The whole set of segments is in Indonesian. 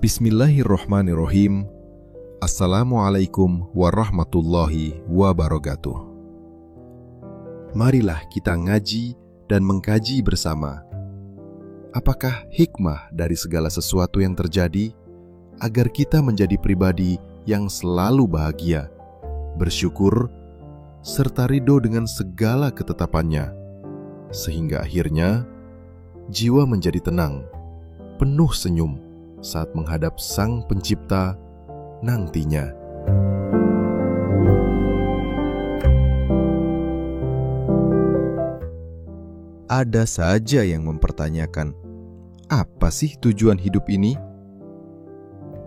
Bismillahirrohmanirrohim. Assalamualaikum warahmatullahi wabarakatuh. Marilah kita ngaji dan mengkaji bersama. Apakah hikmah dari segala sesuatu yang terjadi agar kita menjadi pribadi yang selalu bahagia, bersyukur, serta ridho dengan segala ketetapannya, sehingga akhirnya jiwa menjadi tenang, penuh senyum saat menghadap Sang Pencipta nantinya. Ada saja yang mempertanyakan, apa sih tujuan hidup ini?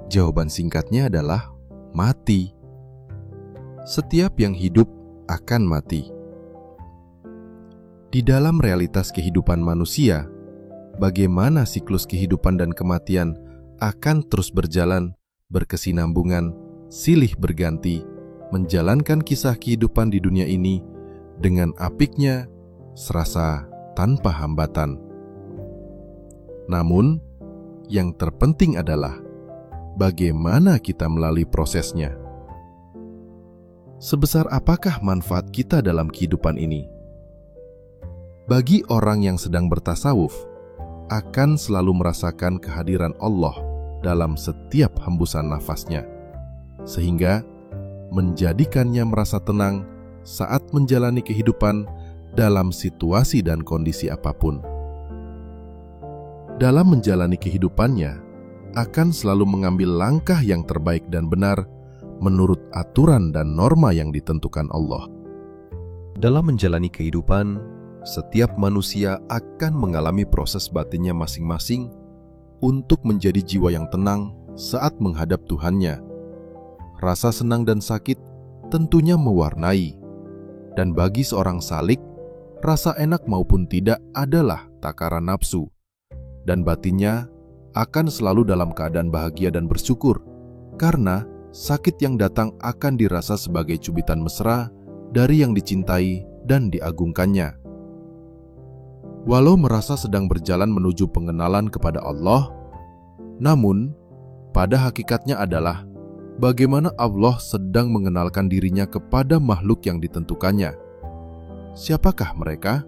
Jawaban singkatnya adalah mati. Setiap yang hidup akan mati. Di dalam realitas kehidupan manusia, bagaimana siklus kehidupan dan kematian akan terus berjalan, berkesinambungan, silih berganti, menjalankan kisah kehidupan di dunia ini dengan apiknya, serasa tanpa hambatan. Namun, yang terpenting adalah bagaimana kita melalui prosesnya. Sebesar apakah manfaat kita dalam kehidupan ini? Bagi orang yang sedang bertasawuf, akan selalu merasakan kehadiran Allah dalam setiap hembusan nafasnya, sehingga menjadikannya merasa tenang saat menjalani kehidupan dalam situasi dan kondisi apapun. Dalam menjalani kehidupannya, akan selalu mengambil langkah yang terbaik dan benar menurut aturan dan norma yang ditentukan Allah. Dalam menjalani kehidupan, setiap manusia akan mengalami proses batinnya masing-masing untuk menjadi jiwa yang tenang saat menghadap Tuhannya. Rasa senang dan sakit tentunya mewarnai, dan bagi seorang salik, rasa enak maupun tidak adalah takaran nafsu, dan batinnya akan selalu dalam keadaan bahagia dan bersyukur, karena sakit yang datang akan dirasa sebagai cubitan mesra dari yang dicintai dan diagungkannya. Walau merasa sedang berjalan menuju pengenalan kepada Allah, namun pada hakikatnya adalah bagaimana Allah sedang mengenalkan dirinya kepada makhluk yang ditentukannya. Siapakah mereka?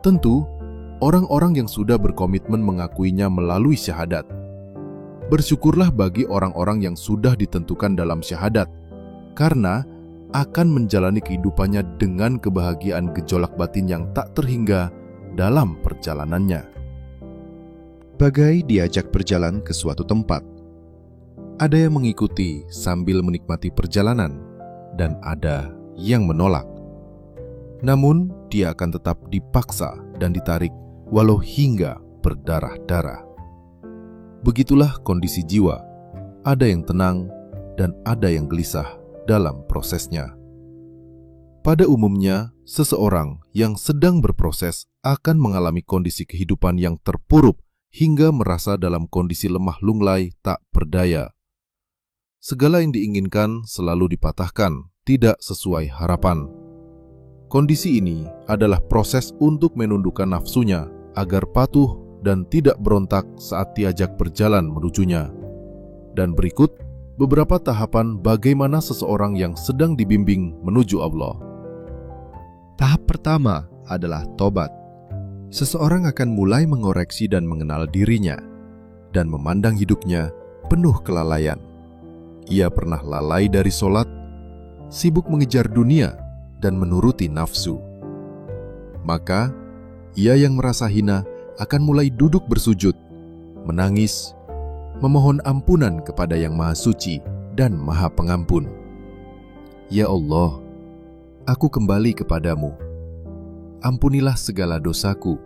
Tentu, orang-orang yang sudah berkomitmen mengakuinya melalui syahadat. Bersyukurlah bagi orang-orang yang sudah ditentukan dalam syahadat, karena akan menjalani kehidupannya dengan kebahagiaan gejolak batin yang tak terhingga dalam perjalanannya. Bagai diajak berjalan ke suatu tempat, ada yang mengikuti sambil menikmati perjalanan, dan ada yang menolak. Namun, dia akan tetap dipaksa dan ditarik walau hingga berdarah-darah. Begitulah kondisi jiwa, ada yang tenang dan ada yang gelisah dalam prosesnya. Pada umumnya, seseorang yang sedang berproses akan mengalami kondisi kehidupan yang terpuruk hingga merasa dalam kondisi lemah lunglai tak berdaya. Segala yang diinginkan selalu dipatahkan, tidak sesuai harapan. Kondisi ini adalah proses untuk menundukkan nafsunya agar patuh dan tidak berontak saat diajak berjalan menujunya. Dan berikut beberapa tahapan bagaimana seseorang yang sedang dibimbing menuju Allah. Tahap pertama adalah tobat. Seseorang akan mulai mengoreksi dan mengenal dirinya, dan memandang hidupnya penuh kelalaian. Ia pernah lalai dari sholat, sibuk mengejar dunia, dan menuruti nafsu. Maka, ia yang merasa hina akan mulai duduk bersujud, menangis, memohon ampunan kepada Yang Maha Suci dan Maha Pengampun. Ya Allah, aku kembali kepadamu. Ampunilah segala dosaku.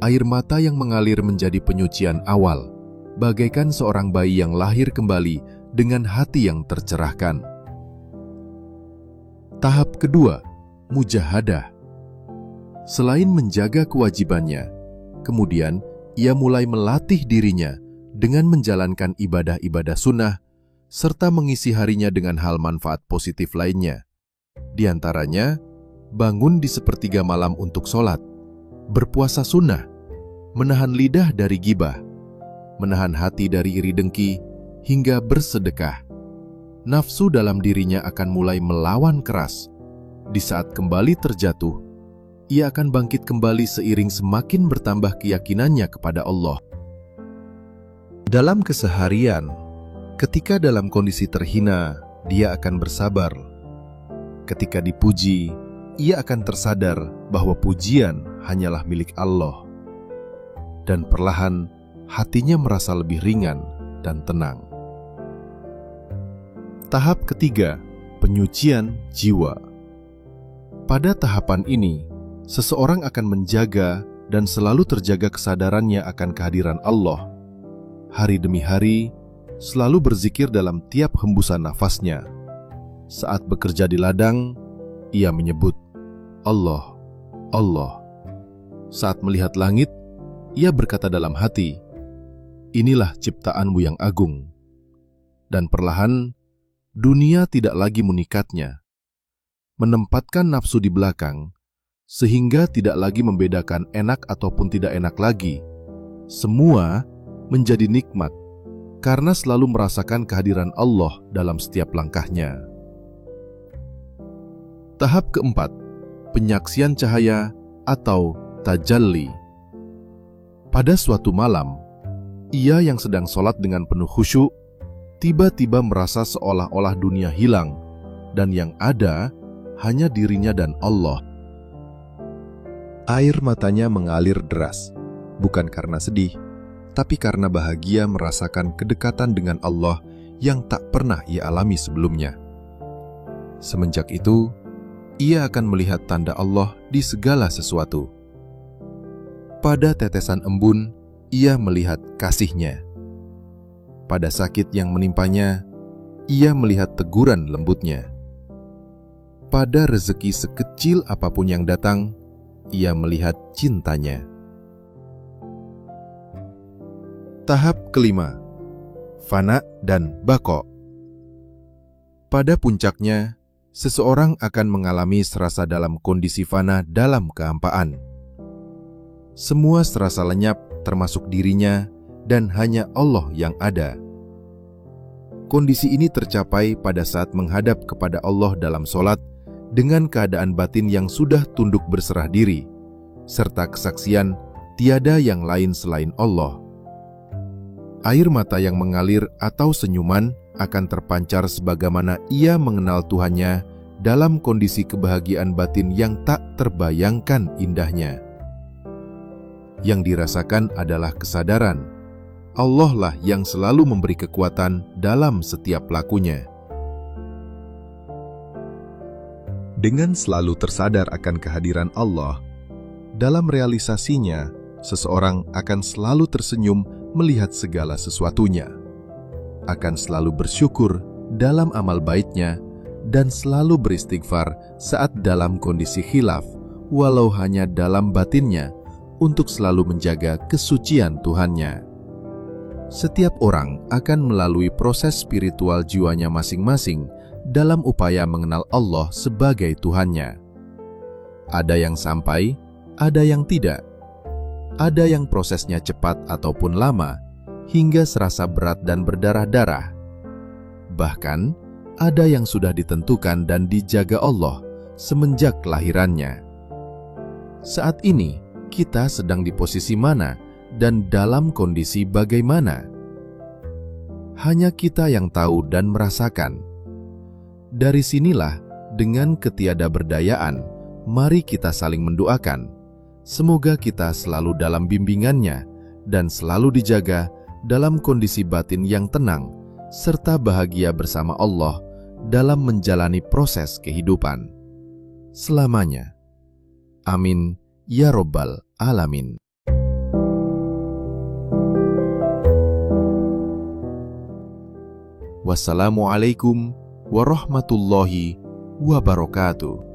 Air mata yang mengalir menjadi penyucian awal, bagaikan seorang bayi yang lahir kembali dengan hati yang tercerahkan. Tahap kedua, mujahadah. Selain menjaga kewajibannya, kemudian ia mulai melatih dirinya dengan menjalankan ibadah-ibadah sunnah, serta mengisi harinya dengan hal manfaat positif lainnya. Di antaranya, bangun di sepertiga malam untuk sholat, berpuasa sunnah, menahan lidah dari ghibah, menahan hati dari iri dengki, hingga bersedekah. Nafsu dalam dirinya akan mulai melawan keras. Di saat kembali terjatuh, ia akan bangkit kembali seiring semakin bertambah keyakinannya kepada Allah. Dalam keseharian, ketika dalam kondisi terhina, dia akan bersabar. Ketika dipuji, ia akan tersadar bahwa pujian hanyalah milik Allah. Dan perlahan, hatinya merasa lebih ringan dan tenang. Tahap ketiga, penyucian jiwa. Pada tahapan ini, seseorang akan menjaga dan selalu terjaga kesadarannya akan kehadiran Allah. Hari demi hari, selalu berzikir dalam tiap hembusan nafasnya. Saat bekerja di ladang, ia menyebut, Allah, Allah. Saat melihat langit, ia berkata dalam hati, inilah ciptaanmu yang agung. Dan perlahan, dunia tidak lagi menikatnya, menempatkan nafsu di belakang, sehingga tidak lagi membedakan enak ataupun tidak enak lagi. Semua menjadi nikmat, karena selalu merasakan kehadiran Allah dalam setiap langkahnya. Tahap keempat, penyaksian cahaya atau tajalli. Pada suatu malam, ia yang sedang sholat dengan penuh khusyuk, tiba-tiba merasa seolah-olah dunia hilang, dan yang ada hanya dirinya dan Allah. Air matanya mengalir deras, bukan karena sedih, tapi karena bahagia merasakan kedekatan dengan Allah yang tak pernah ia alami sebelumnya. Semenjak itu, ia akan melihat tanda Allah di segala sesuatu. Pada tetesan embun, ia melihat kasih-Nya. Pada sakit yang menimpanya, ia melihat teguran lembut-Nya. Pada rezeki sekecil apapun yang datang, ia melihat cinta-Nya. Tahap kelima, fana dan baqo. Pada puncaknya, seseorang akan mengalami serasa dalam kondisi fana dalam kehampaan. Semua serasa lenyap termasuk dirinya dan hanya Allah yang ada. Kondisi ini tercapai pada saat menghadap kepada Allah dalam sholat dengan keadaan batin yang sudah tunduk berserah diri, serta kesaksian tiada yang lain selain Allah. Air mata yang mengalir atau senyuman akan terpancar sebagaimana ia mengenal Tuhannya dalam kondisi kebahagiaan batin yang tak terbayangkan indahnya. Yang dirasakan adalah kesadaran Allah lah yang selalu memberi kekuatan dalam setiap lakunya. Dengan selalu tersadar akan kehadiran Allah, dalam realisasinya, seseorang akan selalu tersenyum melihat segala sesuatunya, akan selalu bersyukur dalam amal baiknya, dan selalu beristighfar saat dalam kondisi khilaf, walau hanya dalam batinnya, untuk selalu menjaga kesucian Tuhannya. Setiap orang akan melalui proses spiritual jiwanya masing-masing dalam upaya mengenal Allah sebagai Tuhannya. Ada yang sampai, ada yang tidak. Ada yang prosesnya cepat ataupun lama, hingga serasa berat dan berdarah-darah. Bahkan, ada yang sudah ditentukan dan dijaga Allah semenjak kelahirannya. Saat ini, kita sedang di posisi mana dan dalam kondisi bagaimana? Hanya kita yang tahu dan merasakan. Dari sinilah, dengan ketiadaberdayaan, mari kita saling mendoakan. Semoga kita selalu dalam bimbingannya dan selalu dijaga dalam kondisi batin yang tenang, serta bahagia bersama Allah dalam menjalani proses kehidupan selamanya. Amin, ya Rabbal Alamin. Wassalamualaikum warahmatullahi wabarakatuh.